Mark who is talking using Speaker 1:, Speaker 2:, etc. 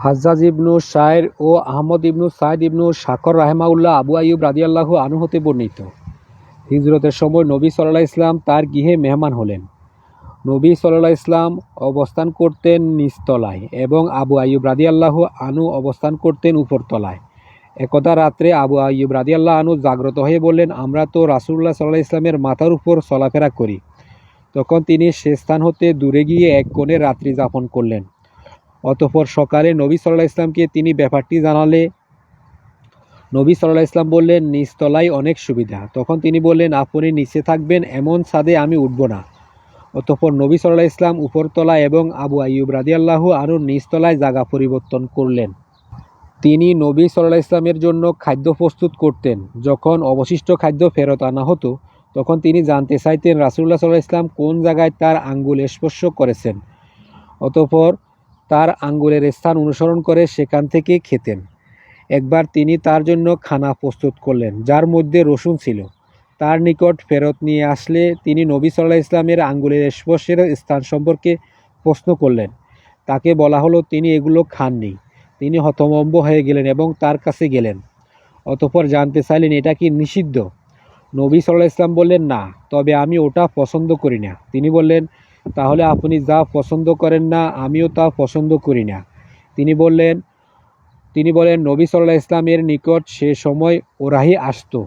Speaker 1: হাজ্জাজ ইবনু শায়ের ও আহমদ ইবনু সাইদ ইবনু শাকর রাহেমাউল্লাহ আবু আইয়ুব রাদিয়াল্লাহু আনহু হতে বর্ণিত। হিজরতের সময় নবী সাল্লাল্লাহু আলাইহি ইসলাম তার গৃহে মেহমান হলেন। নবী সাল্লাল্লাহু আলাইহি ইসলাম অবস্থান করতেন নিচতলায় এবং আবু আইয়ুব রাদিয়াল্লাহু আনহু অবস্থান করতেন উপরতলায়। একদা রাত্রে আবু আইয়ুব রাদিয়াল্লাহু আনহু জাগ্রত হয়ে বললেন, আমরা তো রাসূলুল্লাহ সাল্লাল্লাহু আলাইহি ইসলামের মাথার উপর চলাফেরা করি। তখন তিনি সে স্থান হতে দূরে গিয়ে এক কোণে রাত্রি যাপন করলেন। অতঃপর সকালে নবী সাল্লাল্লাহু আলাইহি ইসলামকে তিনি ব্যাপারটি জানালে নবী সাল্লাল্লাহু আলাইহি ইসলাম বললেন, নিচতলায় অনেক সুবিধা। তখন তিনি বললেন, আপনি নিচে থাকবেন, এমন ছাদে আমি উঠব না। অতঃপর নবী সাল্লাল্লাহু আলাইহি ইসলাম উপরতলায় এবং আবু আইয়ুব রাদিয়াল্লাহু আনহু নিচতলায় জায়গা পরিবর্তন করলেন। তিনি নবী সাল্লাল্লাহু আলাইহি ইসলামের জন্য খাদ্য প্রস্তুত করতেন। যখন অবশিষ্ট খাদ্য ফেরত আনা হতো, তখন তিনি জানতে চাইতেন রাসূলুল্লাহ সাল্লাল্লাহু আলাইহি ইসলাম কোন জায়গায় তার আঙ্গুল স্পর্শ করেছেন। অতঃপর তার আঙ্গুলের স্থান অনুসরণ করে সেখান থেকে খেতেন। একবার তিনি তার জন্য খানা প্রস্তুত করলেন, যার মধ্যে রসুন ছিল। তার নিকট ফেরত নিয়ে আসলে তিনি নবী সাল্লাল্লাহু আলাইহি ইসলামের আঙ্গুলের স্পর্শের স্থান সম্পর্কে প্রশ্ন করলেন। তাকে বলা হলো তিনি এগুলো খাননি। তিনি হতভম্ব হয়ে গেলেন এবং তার কাছে গেলেন। অতঃপর জানতে চাইলেন, এটা কি নিষিদ্ধ? নবী সাল্লাল্লাহু আলাইহি ইসলাম বললেন, না, তবে আমি ওটা পছন্দ করি না। তিনি বললেন, তাহলে আপনি যা পছন্দ করেন না, আমিও তা পছন্দ করি না। তিনি বলেন, নবী সাল্লাল্লাহু আলাইহি ইসলামের নিকট সে সময় ওরাহি আসতো।